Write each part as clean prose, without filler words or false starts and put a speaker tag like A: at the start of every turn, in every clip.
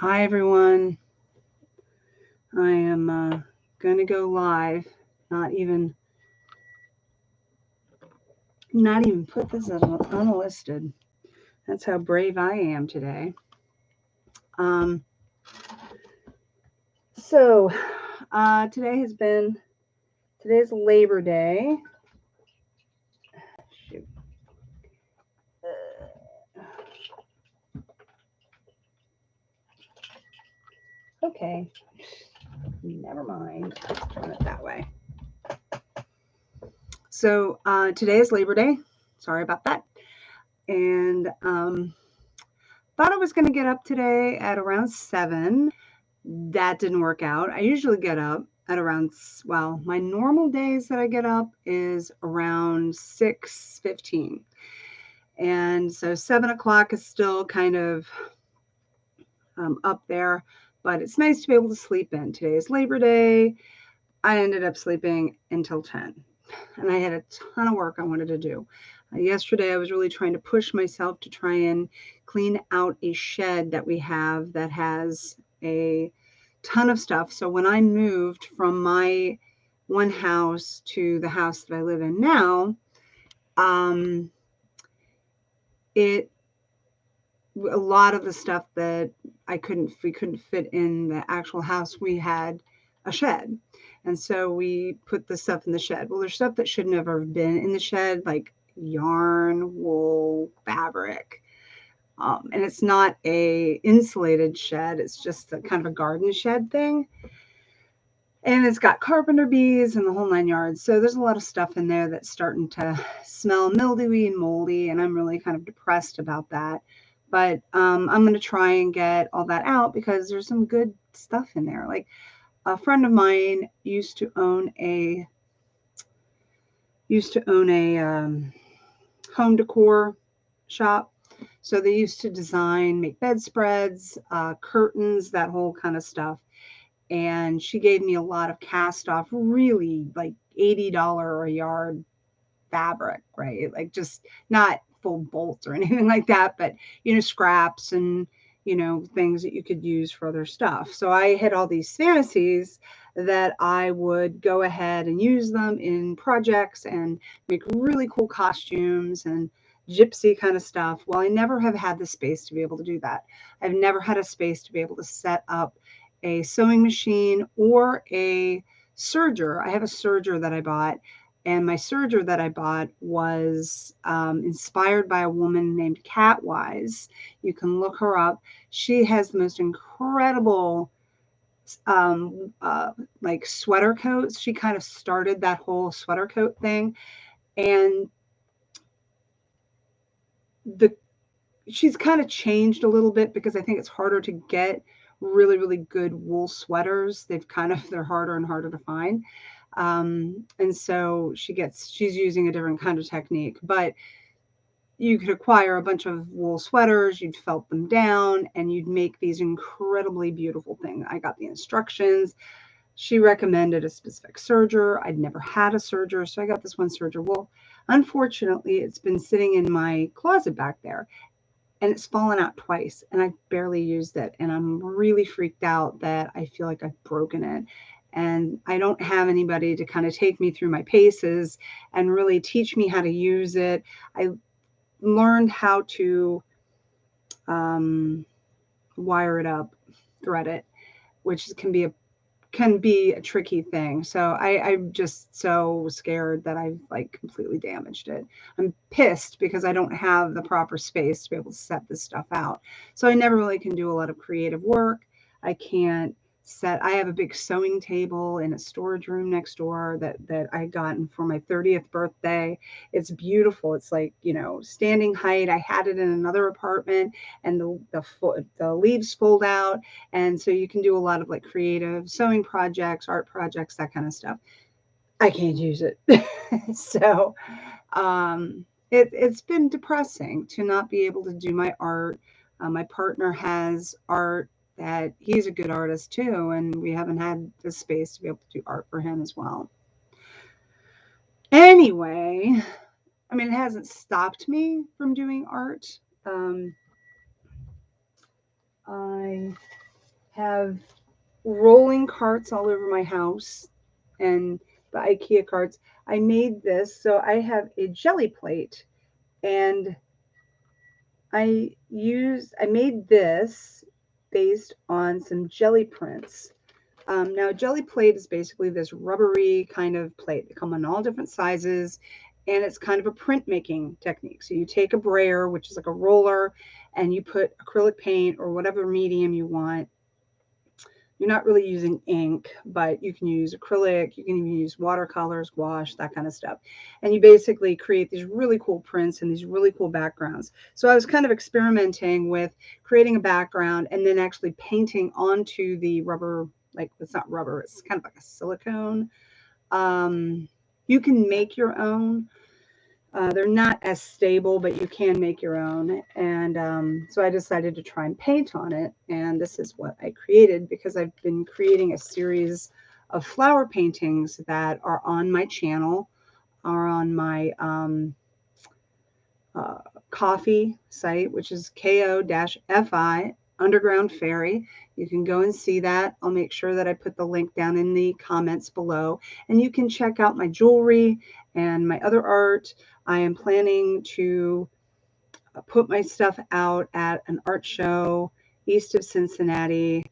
A: Hi everyone. I am going to go live. Not even, not even put this as unlisted. That's how brave I am today. Um, so today has been today's Labor Day. Shoot. Okay, never mind. Let's turn it that way. So today is Labor Day. Sorry about that. And thought I was going to get up today at around 7. That didn't work out. I usually get up at around, well, my normal days that I get up is around 6:15. And so 7 o'clock is still kind of up there, but it's nice to be able to sleep in. Today is Labor Day. I ended up sleeping until 10, and I had a ton of work I wanted to do. Yesterday, I was really trying to push myself to try and clean out a shed that we have that has a ton of stuff. So when I moved from my one house to the house that I live in now, um, it a lot of the stuff that we couldn't fit in the actual house. We had a shed, and so we put the stuff in the shed. Well, there's stuff that should never have been in the shed, like yarn, wool, fabric. And it's not a insulated shed. It's just a kind of a garden shed thing. And it's got carpenter bees and the whole 9 yards. So there's a lot of stuff in there that's starting to smell mildewy and moldy, and I'm really kind of depressed about that. But I'm going to try and get all that out because there's some good stuff in there. Like a friend of mine used to own a home decor shop. So they used to design, make bedspreads, curtains, that whole kind of stuff. And she gave me a lot of cast off, really like $80 a yard fabric, right? Like just not full bolts or anything like that, but scraps and things that you could use for other stuff. So I had all these fantasies that I would go ahead and use them in projects and make really cool costumes and gypsy kind of stuff. Well, I never have had the space to be able to do that. I've never had a space to be able to set up a sewing machine or a serger. I have a serger that I bought, and my serger that I bought was inspired by a woman named Catwise. You can look her up. She has the most incredible um, uh, like sweater coats. She kind of started that whole sweater coat thing, and the she's kind of changed a little bit because I think it's harder to get really, really good wool sweaters. They're harder and harder to find. And so she's using a different kind of technique, but you could acquire a bunch of wool sweaters, you'd felt them down, and you'd make these incredibly beautiful things. I got the instructions. She recommended a specific serger. I'd never had a serger, so I got this one serger. Well, unfortunately, it's been sitting in my closet back there, and it's fallen out twice, and I barely used it, and I'm really freaked out that I feel like I've broken it, and I don't have anybody to kind of take me through my paces and really teach me how to use it. I learned how to um, wire it up, thread it, which can be a tricky thing. So I'm just so scared that I've like completely damaged it. I'm pissed because I don't have the proper space to be able to set this stuff out. So I never really can do a lot of creative work. I can't I have a big sewing table in a storage room next door that I gotten for my 30th birthday. It's beautiful. It's like, standing height. I had it in another apartment, and the leaves fold out, and so you can do a lot of like creative sewing projects, art projects, that kind of stuff. I can't use it. So it's been depressing to not be able to do my art. My partner has art that he's a good artist too, and we haven't had the space to be able to do art for him as well. Anyway, I mean, it hasn't stopped me from doing art. I have rolling carts all over my house and the IKEA carts. I made this, so I have a jelly plate, and I made this based on some jelly prints. Now, a jelly plate is basically this rubbery kind of plate. They come in all different sizes, and it's kind of a printmaking technique. So you take a brayer, which is like a roller, and you put acrylic paint or whatever medium you want. You're not really using ink, but you can use acrylic, you can even use watercolors, gouache, that kind of stuff. And you basically create these really cool prints and these really cool backgrounds. So I was kind of experimenting with creating a background and then actually painting onto the rubber, like it's not rubber, it's kind of like a silicone. Um, you can make your own. They're not as stable, but you can make your own. And so I decided to try and paint on it. And this is what I created because I've been creating a series of flower paintings that are on my channel, are on my uh, coffee site, which is ko-fi Underground Fairy. You can go and see that. I'll make sure that I put the link down in the comments below. And you can check out my jewelry and my other art. I am planning to put my stuff out at an art show east of Cincinnati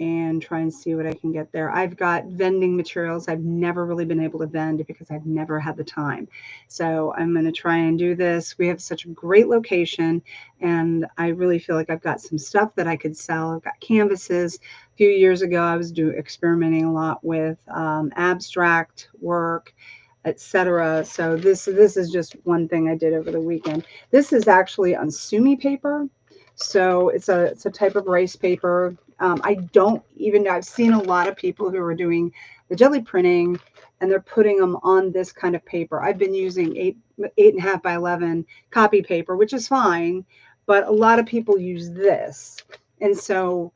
A: and try and see what I can get there. I've got vending materials I've never really been able to vend because I've never had the time. So I'm going to try and do this. We have such a great location, and I really feel like I've got some stuff that I could sell. I've got canvases. A few years ago, I was experimenting a lot with abstract work, etc. So this is just one thing I did over the weekend. This is actually on sumi paper. So it's a type of rice paper. I don't even know. I've seen a lot of people who are doing the jelly printing, and they're putting them on this kind of paper. I've been using 8.5 by 11 copy paper, which is fine, but a lot of people use this. And so,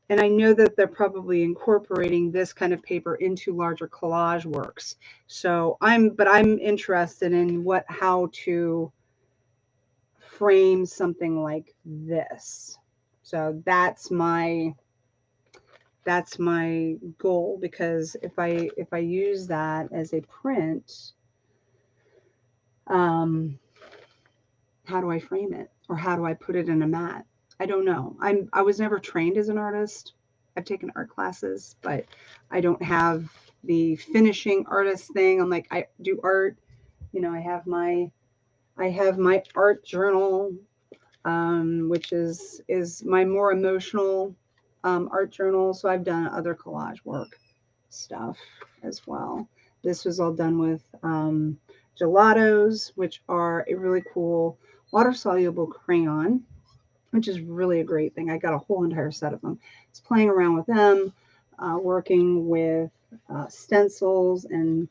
A: and I know that they're probably incorporating this kind of paper into larger collage works. So I'm interested in how to frame something like this. So that's my goal, because if I use that as a print, how do I frame it, or how do I put it in a mat? I don't know. I was never trained as an artist. I've taken art classes, but I don't have the finishing artist thing. I'm like, I do art, I have my art journal, which is my more emotional art journal. So I've done other collage work stuff as well. This was all done with gelatos, which are a really cool water soluble crayon, which is really a great thing. I got a whole entire set of them. It's playing around with them, working with stencils and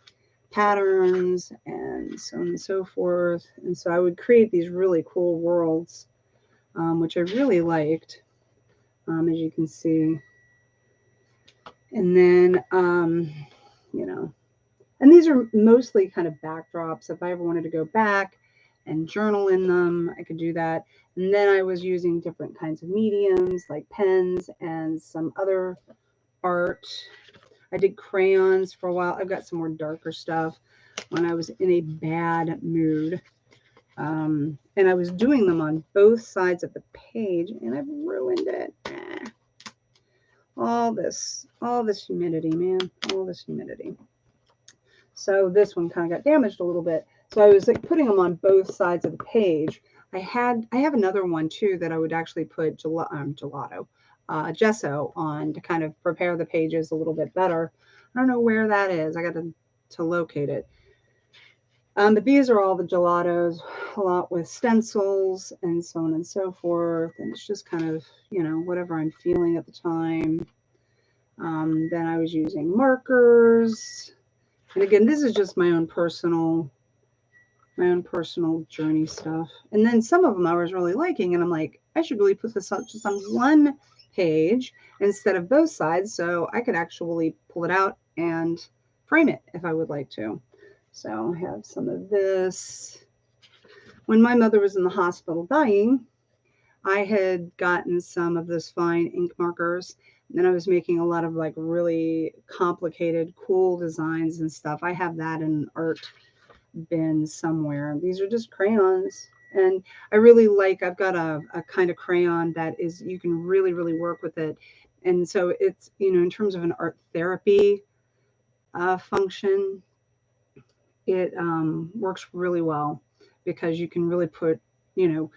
A: patterns and so on and so forth. And so I would create these really cool worlds, which I really liked, as you can see. And then, and these are mostly kind of backdrops. If I ever wanted to go back and journal in them, I could do that. And then I was using different kinds of mediums like pens and some other art. I did crayons for a while. I've got some more darker stuff when I was in a bad mood. And I was doing them on both sides of the page, and I've ruined it. All this humidity, man, all this humidity. So this one kind of got damaged a little bit. So I was like putting them on both sides of the page. I have another one too that I would actually put gesso on to kind of prepare the pages a little bit better. I don't know where that is. I got to locate it. But these are all the gelatos, a lot with stencils and so on and so forth. And it's just kind of, whatever I'm feeling at the time. Then I was using markers. And again, this is just my own personal journey stuff. And then some of them I was really liking, and I'm like, I should really put this up just on one page instead of both sides, so I could actually pull it out and frame it if I would like to. So I have some of this. When my mother was in the hospital dying, I had gotten some of those fine ink markers, and I was making a lot of like really complicated, cool designs and stuff. I have that in an art bin somewhere. These are just crayons. And I really like, I've got a kind of crayon that is, you can really, really work with it. And so it's, in terms of an art therapy function, it works really well because you can really put, you know,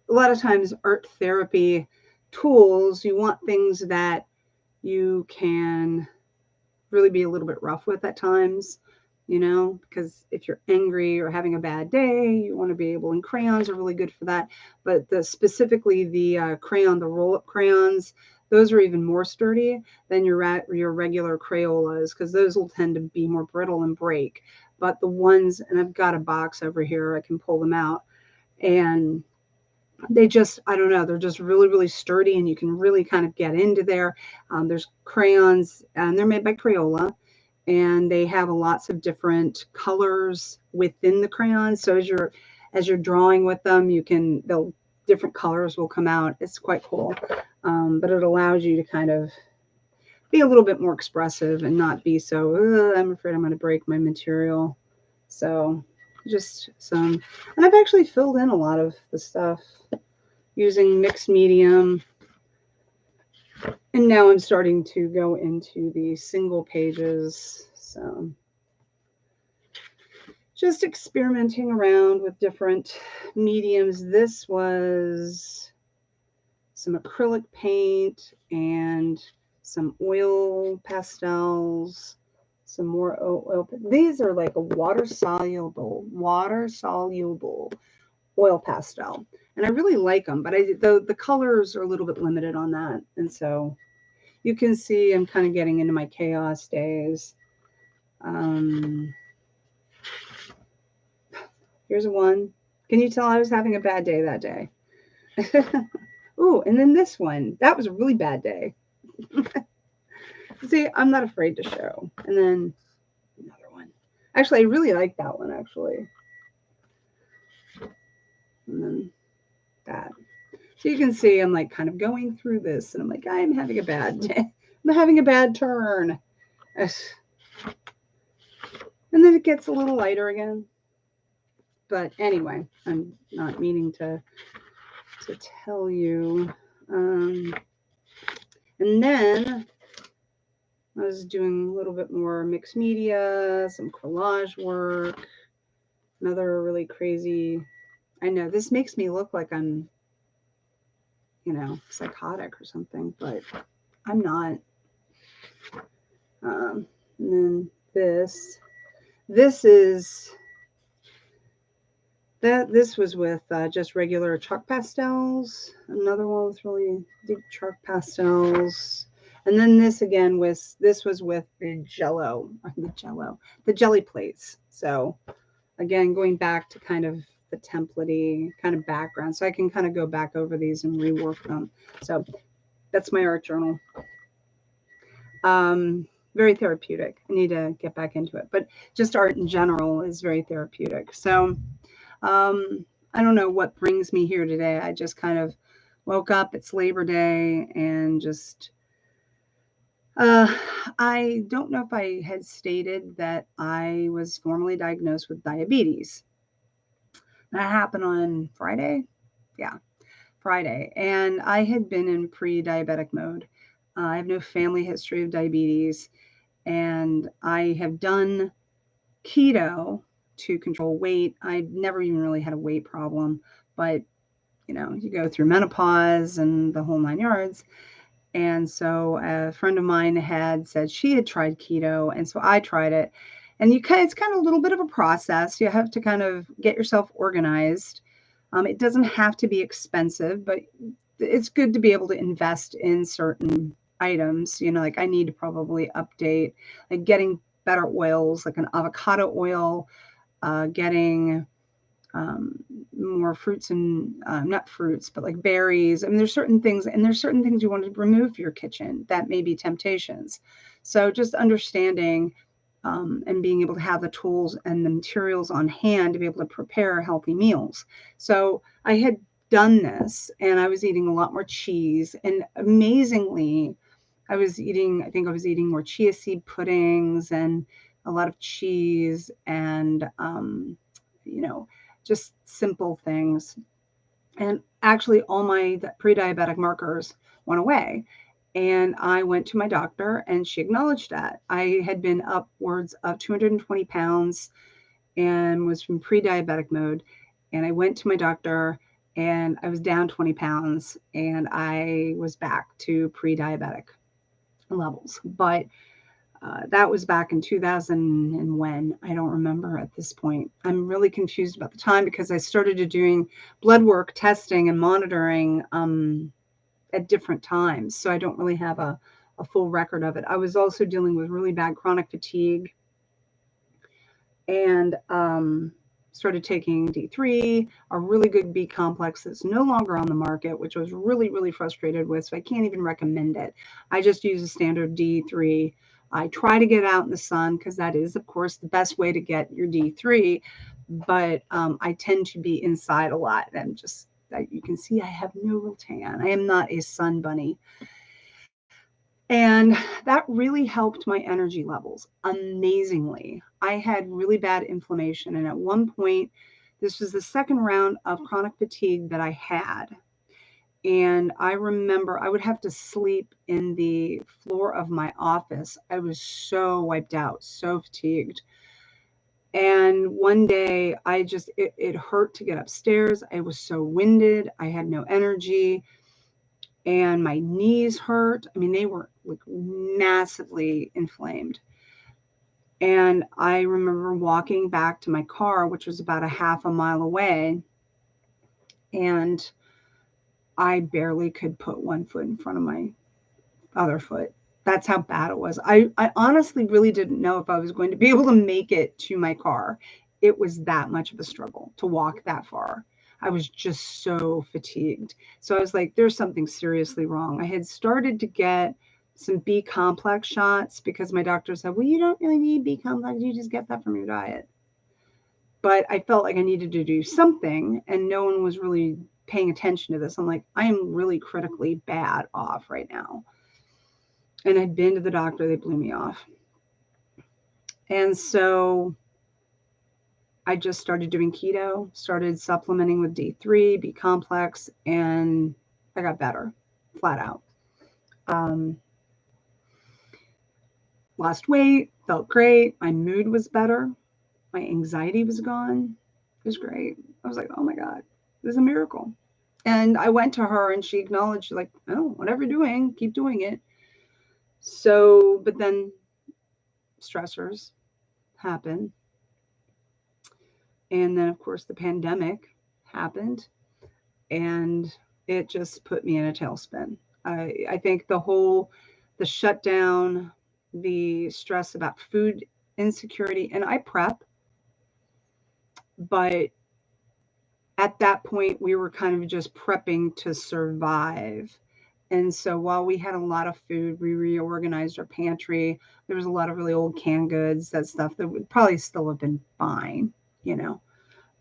A: a lot of times art therapy tools, you want things that you can really be a little bit rough with at times, because if you're angry or having a bad day, you want to be able, and crayons are really good for that. But specifically the the roll-up crayons, those are even more sturdy than your regular Crayolas, because those will tend to be more brittle and break. But the ones, and I've got a box over here, I can pull them out, and they just, I don't know, they're just really, really sturdy, and you can really kind of get into there. There's crayons, and they're made by Crayola, and they have lots of different colors within the crayons. So as you're drawing with them, they'll different colors will come out. It's quite cool, but it allows you to kind of be a little bit more expressive and not be so, I'm afraid I'm going to break my material. So just some, and I've actually filled in a lot of the stuff using mixed medium. And now I'm starting to go into the single pages. So just experimenting around with different mediums. This was some acrylic paint and some oil pastels, some more oil. These are like a water soluble oil pastel, and I really like them, but the colors are a little bit limited on that. And so you can see I'm kind of getting into my chaos days. Here's one. Can you tell I was having a bad day that day? Ooh, and then this one. That was a really bad day. See, I'm not afraid to show. And then another one. Actually, I really like that one, actually. And then that. So you can see I'm like kind of going through this, and I'm like, I'm having a bad day. I'm having a bad turn. And then it gets a little lighter again. But anyway, I'm not meaning to tell you. And then I was doing a little bit more mixed media, some collage work, another really crazy. I know this makes me look like I'm, psychotic or something, but I'm not. And then this is that. This was with just regular chalk pastels. Another one with really deep chalk pastels. And then this again was with the the jelly plates. So again, going back to kind of the template-y kind of background. So I can kind of go back over these and rework them. So that's my art journal. Very therapeutic. I need to get back into it. But just art in general is very therapeutic. So I don't know what brings me here today. I just kind of woke up. It's Labor Day, and just I don't know if I had stated that I was formally diagnosed with diabetes. That happened on Friday. Yeah, Friday. And I had been in pre-diabetic mode. I have no family history of diabetes, and I have done keto to control weight. I never even really had a weight problem, but you go through menopause and the whole 9 yards. And so a friend of mine had said she had tried keto, and so I tried it. And it's kind of a little bit of a process. You have to kind of get yourself organized. It doesn't have to be expensive, but it's good to be able to invest in certain items. Like I need to probably update, like getting better oils, like an avocado oil, getting more fruits and not fruits, but like berries. I mean, there's certain things, and there's certain things you want to remove from your kitchen that may be temptations. So just understanding and being able to have the tools and the materials on hand to be able to prepare healthy meals. So I had done this, and I was eating a lot more cheese. And amazingly, I think I was eating more chia seed puddings and a lot of cheese and, you know, just simple things. And actually, all my pre-diabetic markers went away. And I went to my doctor, and she acknowledged that. I had been upwards of 220 pounds and was from pre-diabetic mode. And I went to my doctor, and I was down 20 pounds, and I was back to pre-diabetic levels. But that was back in 2000, and when, I don't remember at this point. I'm really confused about the time because I started doing blood work testing and monitoring at different times. So I don't really have a full record of it. I was also dealing with really bad chronic fatigue, and started taking D3, a really good B complex that's no longer on the market, which I was really, really frustrated with. So I can't even recommend it. I just use a standard D3. I try to get out in the sun because that is, of course, the best way to get your D3. But I tend to be inside a lot. And just, you can see, I have no real tan. I am not a sun bunny. And that really helped my energy levels amazingly. I had really bad inflammation. And at one point, this was the second round of chronic fatigue that I had. And I remember I would have to sleep in the floor of my office. I was so wiped out, so fatigued. And one day it hurt to get upstairs. I was so winded. I had no energy, and my knees hurt. I mean, they were like massively inflamed. And I remember walking back to my car, which was about a half a mile away, and I barely could put one foot in front of my other foot. That's how bad it was. I honestly really didn't know if I was going to be able to make it to my car. It was that much of a struggle to walk that far. I was just so fatigued. So I was like, there's something seriously wrong. I had started to get some B complex shots because my doctor said, well, you don't really need B complex. You just get that from your diet. But I felt like I needed to do something, and no one was really paying attention to this. I'm like, I am really critically bad off right now. And I'd been to the doctor, they blew me off. And so I just started doing keto, started supplementing with D3, B complex, and I got better, flat out. Lost weight, felt great. My mood was better. My anxiety was gone. It was great. I was like, oh my God, this is a miracle. And I went to her, and she acknowledged, like, oh, whatever you're doing, keep doing it. So, but then stressors happen. And then, of course, the pandemic happened, and it just put me in a tailspin. I think the shutdown, the stress about food insecurity, and I prep, but at that point, we were kind of just prepping to survive. And so while we had a lot of food, we reorganized our pantry. There was a lot of really old canned goods, that stuff that would probably still have been fine, you know,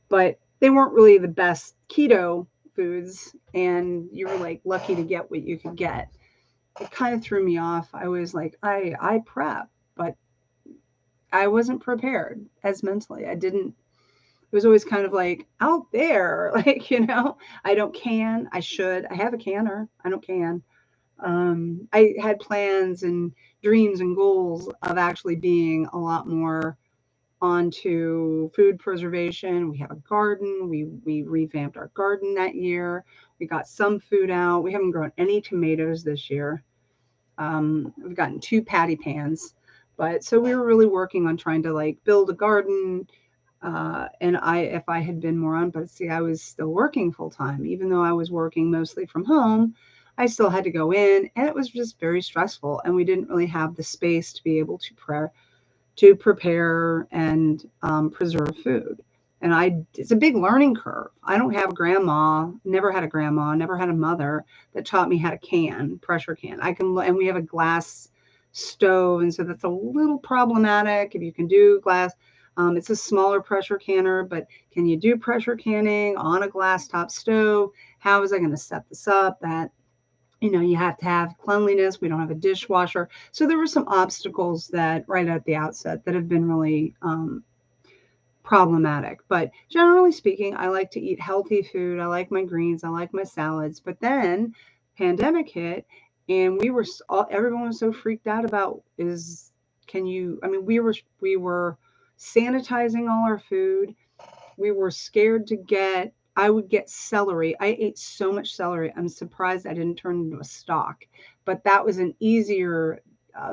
A: but they weren't really the best keto foods. And you were like lucky to get what you could get. It kind of threw me off. I was like, I prep, but I wasn't prepared as mentally. It was always kind of like out there, like, I don't can, I should, I have a canner, I don't can. I had plans and dreams and goals of actually being a lot more onto food preservation. We have a garden. We revamped our garden that year. We got some food out. We haven't grown any tomatoes this year. We've gotten 2 patty pans, but so we were really working on trying to like build a garden. And if I had been more on, but see, I was still working full time, even though I was working mostly from home. I still had to go in, and it was just very stressful. And we didn't really have the space to be able to prepare and preserve food. And it's a big learning curve. I don't have a grandma, never had a grandma, never had a mother that taught me how to pressure can. And we have a glass stove, and so that's a little problematic if you can do glass. It's a smaller pressure canner, but can you do pressure canning on a glass top stove? How is I going to set this up? That, you have to have cleanliness. We don't have a dishwasher. So there were some obstacles that right at the outset that have been really problematic. But generally speaking, I like to eat healthy food. I like my greens. I like my salads. But then pandemic hit, and everyone was so freaked out about we were sanitizing all our food. We were scared to I would get celery. I ate so much celery. I'm surprised I didn't turn into a stock, but that was an easier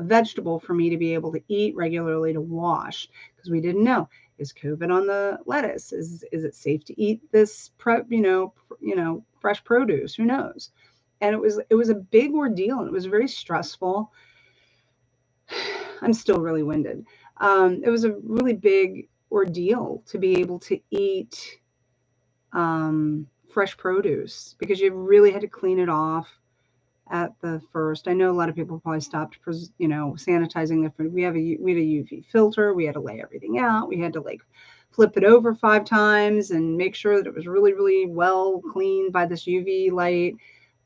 A: vegetable for me to be able to eat regularly, to wash, because we didn't know, is COVID on the lettuce? Is it safe to eat this fresh produce? Who knows? And it was a big ordeal, and it was very stressful. I'm still really winded. It was a really big ordeal to be able to eat fresh produce, because you really had to clean it off at the first. I know a lot of people probably stopped, sanitizing their food. We had a UV filter. We had to lay everything out. We had to flip it over 5 times and make sure that it was really, really well cleaned by this UV light,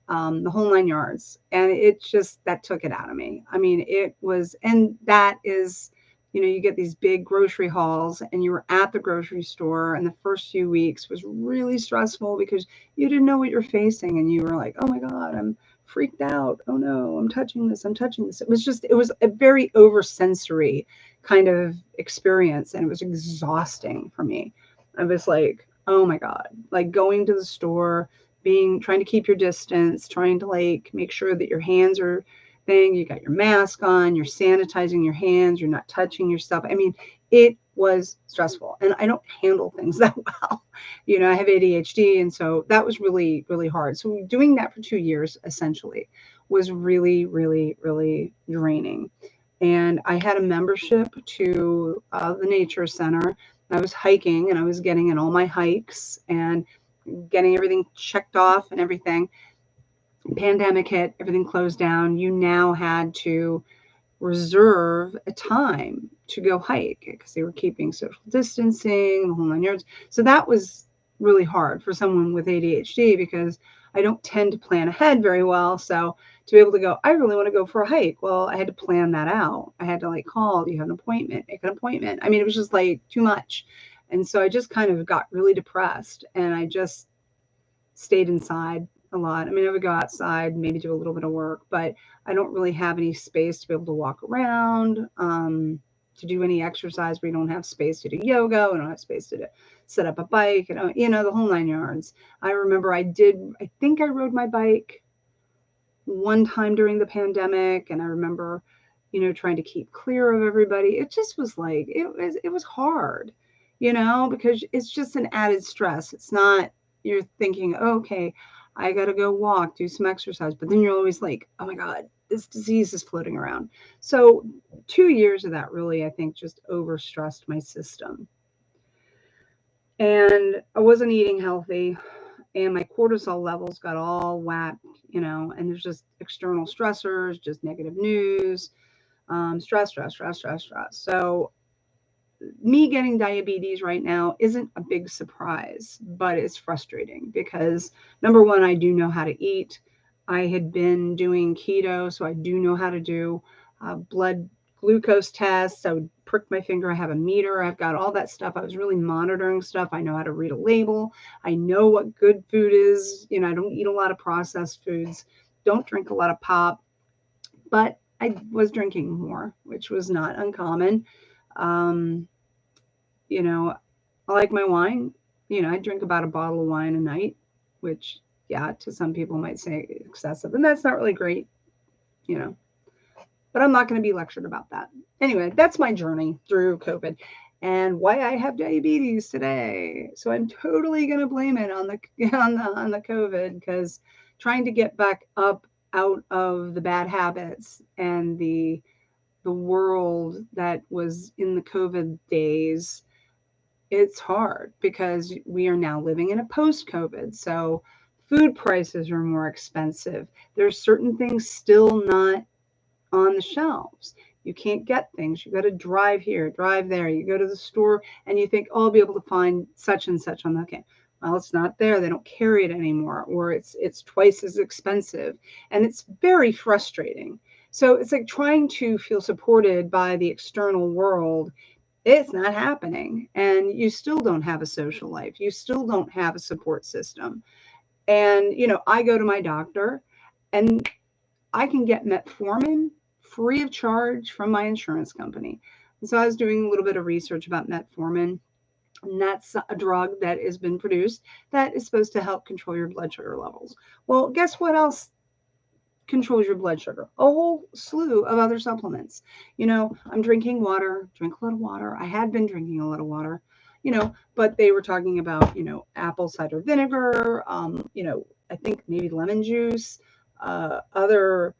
A: the whole 9 yards. And that took it out of me. I mean, and that is, you get these big grocery hauls, and you were at the grocery store, and the first few weeks was really stressful because you didn't know what you're facing, and you were like, oh my God, I'm freaked out. Oh no, I'm touching this. It was a very oversensory kind of experience, and it was exhausting for me. I was like, oh my God, like going to the store, trying to keep your distance, trying to make sure that your hands are you got your mask on, you're sanitizing your hands, you're not touching your stuff. I mean, it was stressful, and I don't handle things that well. I have ADHD, and so that was really, really hard. So doing that for 2 years essentially was really, really, really draining. And I had a membership to the nature center. I was hiking, and I was getting in all my hikes and getting everything checked off and everything. Pandemic hit, everything closed down. You now had to reserve a time to go hike because they were keeping social distancing, the whole 9 yards. So that was really hard for someone with ADHD, because I don't tend to plan ahead very well. So to be able to go, I really want to go for a hike. Well, I had to plan that out. I had to call, do you have an appointment? Make an appointment. I mean, it was just too much. And so I just kind of got really depressed, and I just stayed inside a lot. I mean, I would go outside, maybe do a little bit of work, but I don't really have any space to be able to walk around, to do any exercise. We don't have space to do yoga. We don't have space to set up a bike, the whole 9 yards. I remember I think I rode my bike one time during the pandemic, and I remember, trying to keep clear of everybody. It just was it was hard, because it's just an added stress. It's not, you're thinking, okay, I got to go walk, do some exercise. But then you're always like, oh my God, this disease is floating around. So 2 years of that really, I think, just overstressed my system. And I wasn't eating healthy, and my cortisol levels got all whacked, and there's just external stressors, just negative news, stress. So me getting diabetes right now isn't a big surprise, but it's frustrating because, number one, I do know how to eat. I had been doing keto, so I do know how to do blood glucose tests. I would prick my finger. I have a meter. I've got all that stuff. I was really monitoring stuff. I know how to read a label. I know what good food is. I don't eat a lot of processed foods. Don't drink a lot of pop, but I was drinking more, which was not uncommon. I like my wine. I drink about a bottle of wine a night, which, yeah, to some people might say excessive, and that's not really great, but I'm not going to be lectured about that. Anyway, that's my journey through COVID and why I have diabetes today. So I'm totally going to blame it on the COVID, because trying to get back up out of the bad habits and the world that was in the COVID days, it's hard because we are now living in a post-COVID. So food prices are more expensive. There's certain things still not on the shelves. You can't get things. You got to drive here, drive there. You go to the store and you think, oh, I'll be able to find such and such on the, okay. Well, it's not there. They don't carry it anymore, or it's twice as expensive. And it's very frustrating. So it's like trying to feel supported by the external world. It's not happening. And you still don't have a social life. You still don't have a support system. And, I go to my doctor and I can get metformin free of charge from my insurance company. And so I was doing a little bit of research about metformin. And that's a drug that has been produced that is supposed to help control your blood sugar levels. Well, guess what else controls your blood sugar? A whole slew of other supplements. I'm drinking water, drink a lot of water. I had been drinking a lot of water, but they were talking about, apple cider vinegar, I think maybe lemon juice, other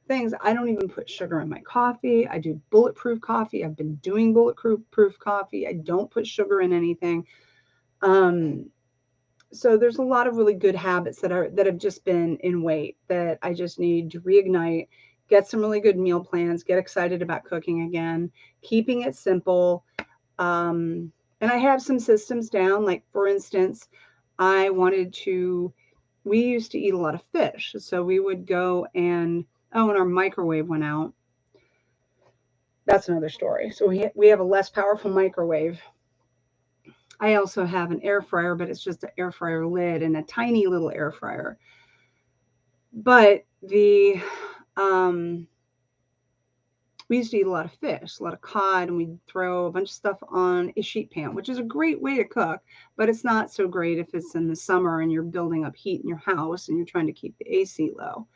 A: things. I don't even put sugar in my coffee. I do bulletproof coffee. I've been doing bulletproof coffee. I don't put sugar in anything. So there's a lot of really good habits that have just been in weight that I just need to reignite, get some really good meal plans, get excited about cooking again, keeping it simple. And I have some systems down. Like, for instance, we used to eat a lot of fish. So we would go and our microwave went out. That's another story. So we have a less powerful microwave. I also have an air fryer, but it's just an air fryer lid and a tiny little air fryer. But we used to eat a lot of fish, a lot of cod, and we'd throw a bunch of stuff on a sheet pan, which is a great way to cook, but it's not so great if it's in the summer and you're building up heat in your house and you're trying to keep the AC low.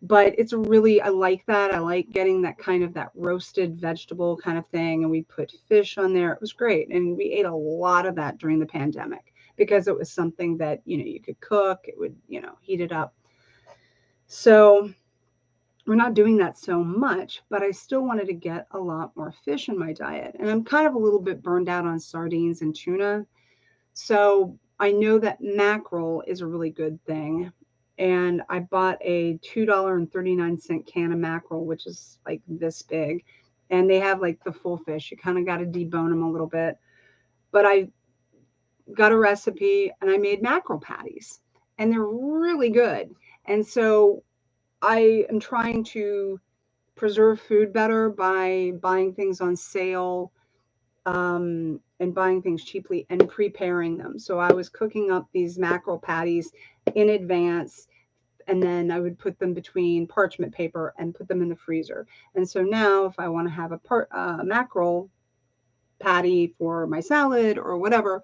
A: But I like that. I like getting that roasted vegetable kind of thing. And we put fish on there. It was great. And we ate a lot of that during the pandemic because it was something that, you could cook. It would, heat it up. So we're not doing that so much, but I still wanted to get a lot more fish in my diet. And I'm kind of a little bit burned out on sardines and tuna. So I know that mackerel is a really good thing. And I bought a $2.39 can of mackerel, which is like this big. And they have like the full fish. You kind of got to debone them a little bit. But I got a recipe and I made mackerel patties. And they're really good. And so I am trying to preserve food better by buying things on sale, and buying things cheaply and preparing them. So I was cooking up these mackerel patties in advance, and then I would put them between parchment paper and put them in the freezer. And so now if I want to have a mackerel patty for my salad or whatever,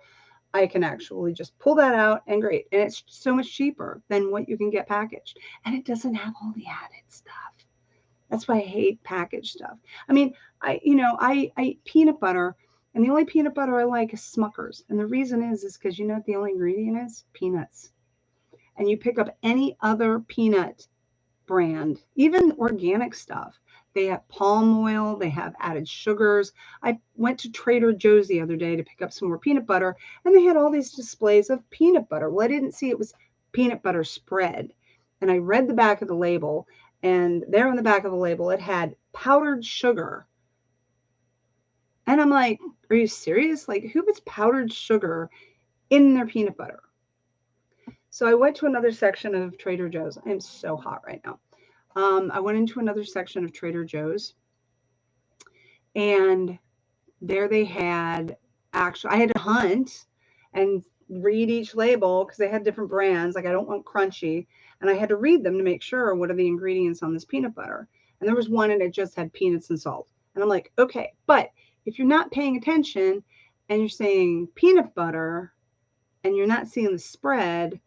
A: I can actually just pull that out and great. And it's so much cheaper than what you can get packaged. And it doesn't have all the added stuff. That's why I hate packaged stuff. I mean, I eat peanut butter, and the only peanut butter I like is Smucker's. And the reason is because what the only ingredient is? Peanuts. And you pick up any other peanut brand, even organic stuff, they have palm oil, they have added sugars. I went to Trader Joe's the other day to pick up some more peanut butter, and they had all these displays of peanut butter. Well, I didn't see it was peanut butter spread. And I read the back of the label, and there on the back of the label, it had powdered sugar. And I'm like, are you serious? Like, who puts powdered sugar in their peanut butter? So I went to another section of Trader Joe's. I'm so hot right now. I went into another section of Trader Joe's, and there they had I had to hunt and read each label because they had different brands. Like, I don't want crunchy. And I had to read them to make sure what are the ingredients on this peanut butter. And there was one and it just had peanuts and salt. And I'm like, okay, but if you're not paying attention and you're saying peanut butter and you're not seeing the spread,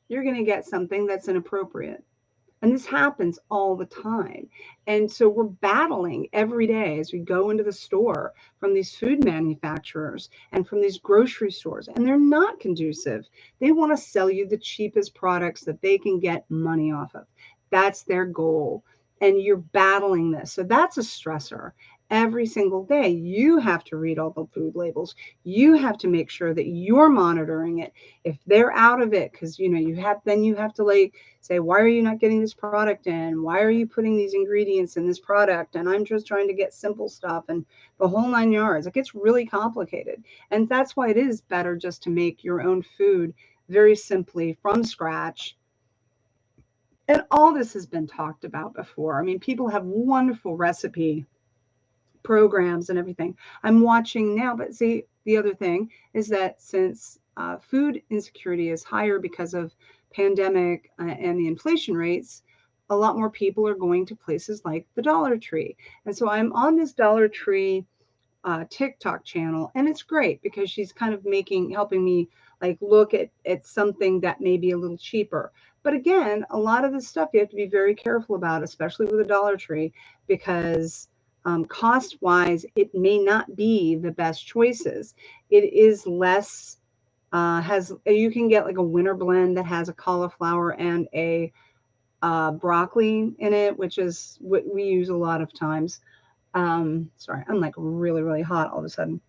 A: you're going to get something that's inappropriate. And this happens all the time. And so we're battling every day as we go into the store from these food manufacturers and from these grocery stores. And they're not conducive. They want to sell you the cheapest products that they can get money off of. That's their goal. And you're battling this. So that's a stressor. every single day. You have to read all the food labels. You have to make sure that you're monitoring it. If they're out of it, because you have to like say, why are you not getting this product in? Why are you putting these ingredients in this product? And I'm just trying to get simple stuff and the whole 9 yards. It gets really complicated. And that's why it is better just to make your own food very simply from scratch. And all this has been talked about before. I mean, people have wonderful recipe programs and everything. I'm watching now, but see, the other thing is that since food insecurity is higher because of pandemic and the inflation rates, a lot more people are going to places like the Dollar Tree. And so I'm on this Dollar Tree TikTok channel, and it's great because she's kind of helping me like look at something that may be a little cheaper. But again, a lot of this stuff you have to be very careful about, especially with a Dollar Tree, because cost wise, it may not be the best choices. It is less, has, you can get like a winter blend that has a cauliflower and a broccoli in it, which is what we use a lot of times. Sorry, I'm like really, really hot all of a sudden.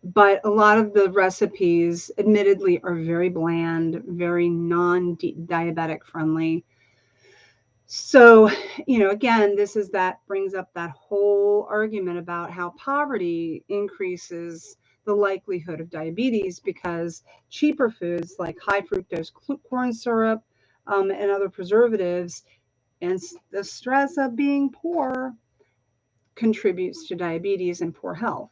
A: But a lot of the recipes, admittedly, are very bland, very non-diabetic friendly. So, again, that brings up that whole argument about how poverty increases the likelihood of diabetes because cheaper foods like high fructose corn syrup and other preservatives and the stress of being poor contributes to diabetes and poor health.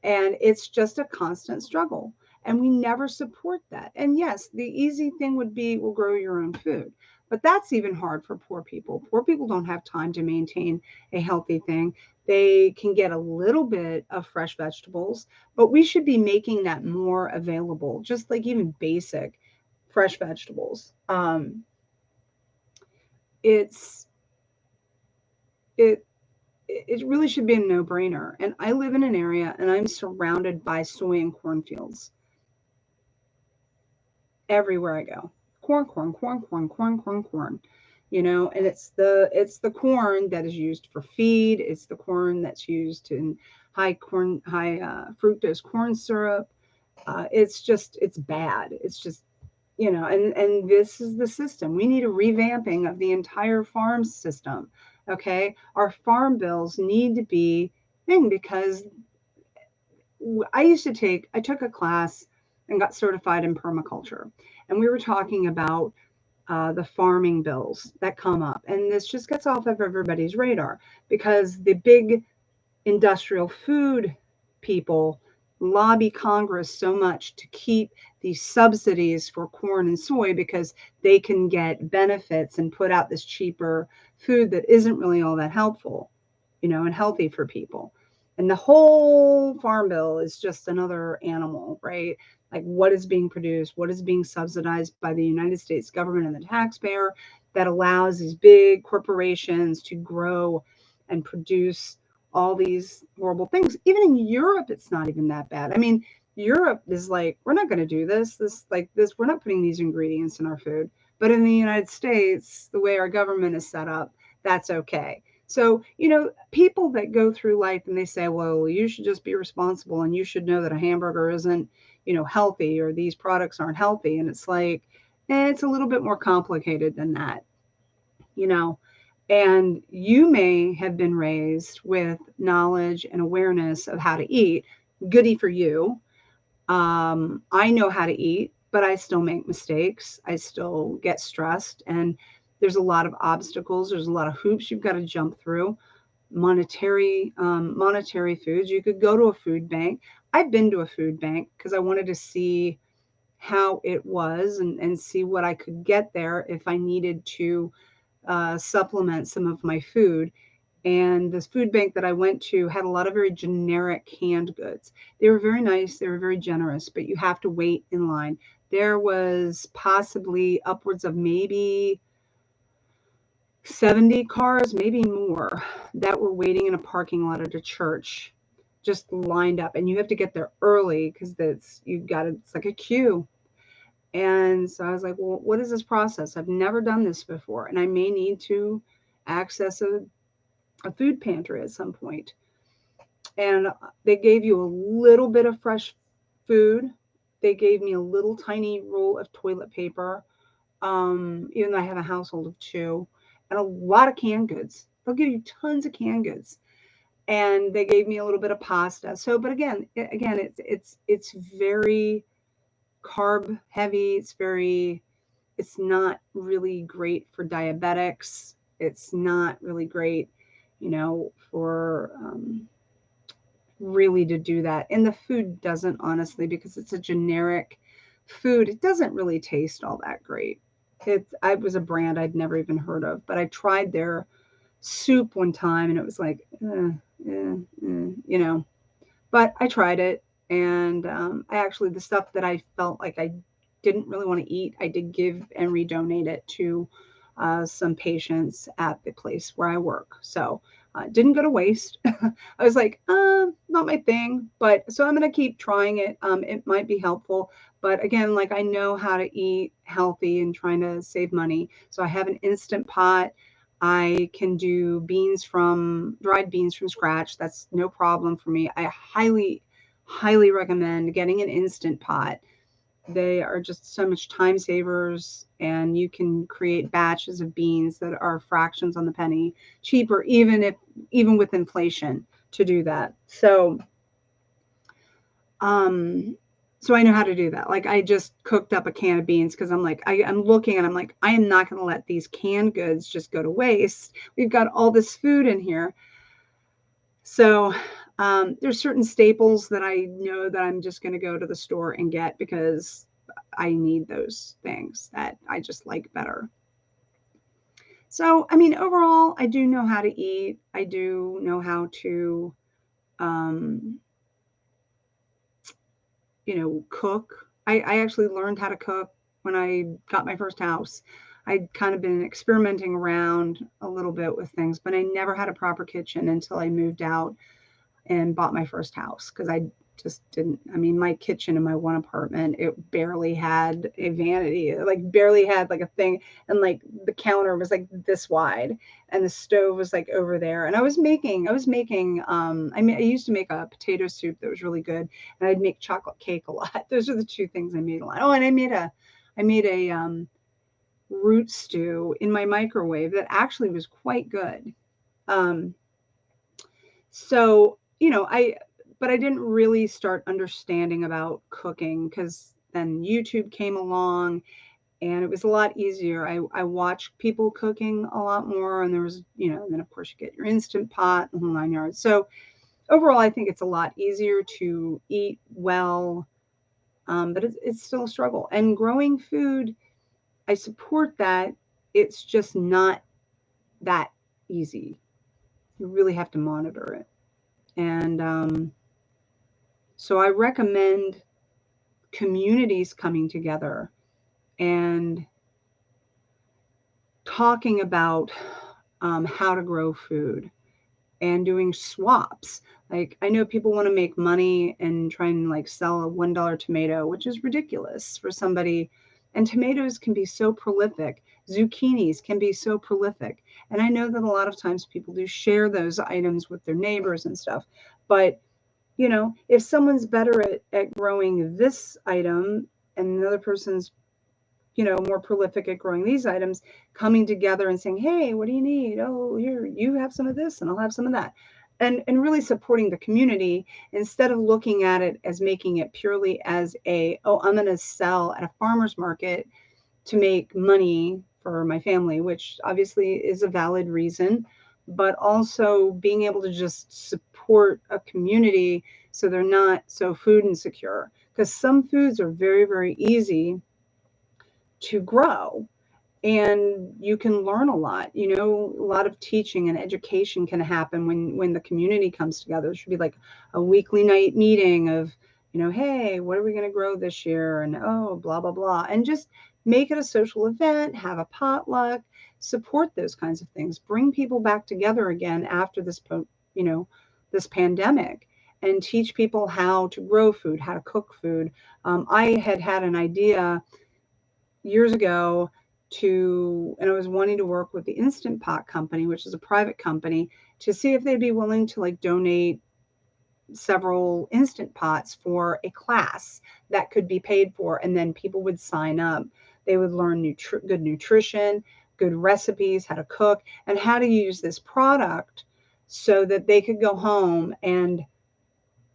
A: And it's just a constant struggle. And we never support that. And yes, the easy thing would be, well, grow your own food. But that's even hard for poor people. Poor people don't have time to maintain a healthy thing. They can get a little bit of fresh vegetables, but we should be making that more available, just like even basic fresh vegetables. It's it it really should be a no-brainer. And I live in an area and I'm surrounded by soy and corn fields everywhere I go. Corn, corn, corn, corn, corn, corn, corn. And it's the corn that is used for feed. It's the corn that's used in high fructose corn syrup. It's bad. It's just and this is the system. We need a revamping of the entire farm system. Okay, our farm bills need to be thing because I took a class and got certified in permaculture, and we were talking about the farming bills that come up, and this just gets off of everybody's radar because the big industrial food people lobby Congress so much to keep these subsidies for corn and soy because they can get benefits and put out this cheaper food that isn't really all that helpful, and healthy for people. And the whole farm bill is just another animal, right? Like what is being produced, what is being subsidized by the United States government and the taxpayer that allows these big corporations to grow and produce all these horrible things. Even in Europe, it's not even that bad. I mean, Europe is like, we're not going to do this, we're not putting these ingredients in our food. But in the United States, the way our government is set up, that's okay. So, people that go through life and they say, well, you should just be responsible and you should know that a hamburger isn't, healthy or these products aren't healthy. And it's like, it's a little bit more complicated than that, you know. And you may have been raised with knowledge and awareness of how to eat. Goody for you. I know how to eat, but I still make mistakes. I still get stressed. And there's a lot of obstacles. There's a lot of hoops you've got to jump through. Monetary foods. You could go to a food bank. I've been to a food bank because I wanted to see how it was and see what I could get there if I needed to supplement some of my food. And this food bank that I went to had a lot of very generic canned goods. They were very nice, they were very generous, but you have to wait in line. There was possibly upwards of maybe 70 cars, maybe more, that were waiting in a parking lot at a church, just lined up. And you have to get there early because it's like a queue. And so I was like, well, what is this process? I've never done this before. And I may need to access a food pantry at some point, and they gave you a little bit of fresh food. They gave me a little tiny roll of toilet paper, even though I have a household of two, and a lot of canned goods. They'll give you tons of canned goods, and they gave me a little bit of pasta. So, but again, it's very carb heavy. It's not really great for diabetics. It's not really great, for really to do that. And the food doesn't, honestly, because it's a generic food. It doesn't really taste all that great. I was a brand I'd never even heard of, but I tried their soup one time and it was like, you know. But I tried it, and I actually, the stuff that I felt like I didn't really want to eat, I did give and redonate it to some patients at the place where I work. So didn't go to waste. I was like, not my thing, but so I'm going to keep trying it. It might be helpful. But again, like I know how to eat healthy and trying to save money. So I have an Instant Pot. I can do dried beans from scratch. That's no problem for me. I highly recommend getting an Instant Pot. They are just so much time savers, and you can create batches of beans that are fractions on the penny cheaper, even with inflation, to do that. Um, so I know how to do that. Like I just cooked up a can of beans because I'm like, I'm looking and I'm like, I am not going to let these canned goods just go to waste. We've got all this food in here. So there's certain staples that I know that I'm just going to go to the store and get because I need those things that I just like better. So, I mean, overall, I do know how to eat. I do know how to, um, cook. I actually learned how to cook when I got my first house. I'd kind of been experimenting around a little bit with things, but I never had a proper kitchen until I moved out and bought my first house because I just didn't. I mean, my kitchen in my one apartment, it barely had a vanity, it, like barely had like a thing, and like the counter was like this wide, and the stove was like over there. And I used to make a potato soup that was really good, and I'd make chocolate cake a lot. Those are the two things I made a lot. Oh, and I made a root stew in my microwave that actually was quite good. Um, so, but I didn't really start understanding about cooking because then YouTube came along and it was a lot easier. I watched people cooking a lot more, and there was, and then of course you get your Instant Pot, the whole 9 yards. So overall, I think it's a lot easier to eat well, but it's still a struggle. And growing food, I support that. It's just not that easy. You really have to monitor it. And so I recommend communities coming together and talking about how to grow food and doing swaps. Like I know people want to make money and try and like sell a $1 tomato, which is ridiculous for somebody. And tomatoes can be so prolific. Zucchinis can be so prolific. And I know that a lot of times people do share those items with their neighbors and stuff. But if someone's better at growing this item and another person's, more prolific at growing these items, coming together and saying, hey, what do you need? Oh, here, you have some of this and I'll have some of that. And really supporting the community instead of looking at it as making it purely as I'm going to sell at a farmer's market to make money for my family, which obviously is a valid reason, but also being able to just support a community so they're not so food insecure. Because some foods are very, very easy to grow and you can learn a lot. A lot of teaching and education can happen when the community comes together. There should be like a weekly night meeting of, hey, what are we going to grow this year? And oh, blah, blah, blah. And just make it a social event, have a potluck, support those kinds of things, bring people back together again after this pandemic, and teach people how to grow food, how to cook food. I had an idea years ago and I was wanting to work with the Instant Pot company, which is a private company, to see if they'd be willing to like donate several Instant Pots for a class that could be paid for, and then people would sign up. They would learn good nutrition, good recipes, how to cook, and how to use this product so that they could go home and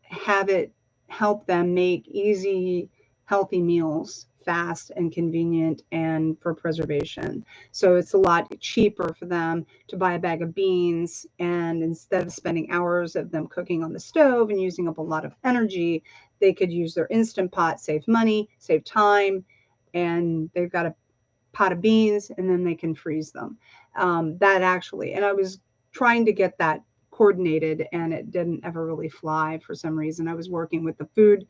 A: have it help them make easy, healthy meals, fast and convenient and for preservation. So it's a lot cheaper for them to buy a bag of beans, and instead of spending hours of them cooking on the stove and using up a lot of energy, they could use their Instant Pot, save money, save time, and they've got a pot of beans and then they can freeze them. That actually, and I was trying to get that coordinated and it didn't ever really fly for some reason. I was working with the food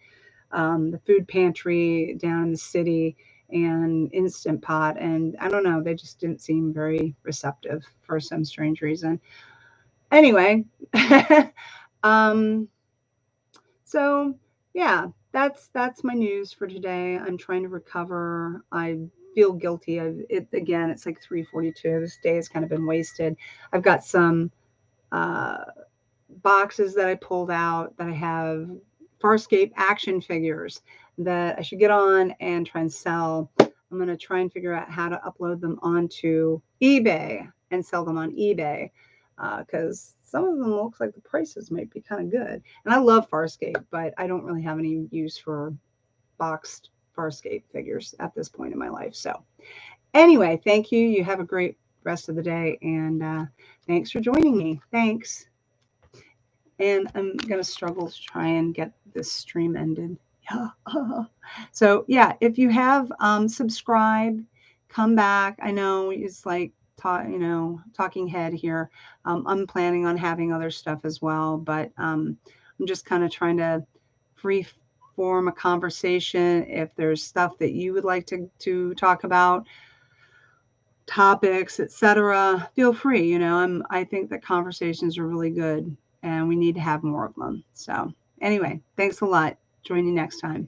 A: pantry down in the city and Instant Pot, and I don't know, they just didn't seem very receptive for some strange reason. Anyway, um, so yeah, that's my news for today. I'm trying to recover. I feel guilty. It's like 3:42. This day has kind of been wasted. I've got some uh, boxes that I pulled out that I have Farscape action figures that I should get on and try and sell. I'm going to try and figure out how to upload them onto eBay and sell them on eBay, because some of them looks like the prices might be kind of good. And I love Farscape, but I don't really have any use for boxed Farscape figures at this point in my life. So anyway, thank you. You have a great rest of the day, and thanks for joining me. Thanks. And I'm going to struggle to try and get this stream ended. Yeah. So yeah, if you have subscribe, come back. I know it's like talking head here. I'm planning on having other stuff as well, but I'm just kind of trying to free form a conversation. If there's stuff that you would like to talk about, topics, etc., feel free. I think that conversations are really good and we need to have more of them. So anyway, thanks a lot. Join you next time.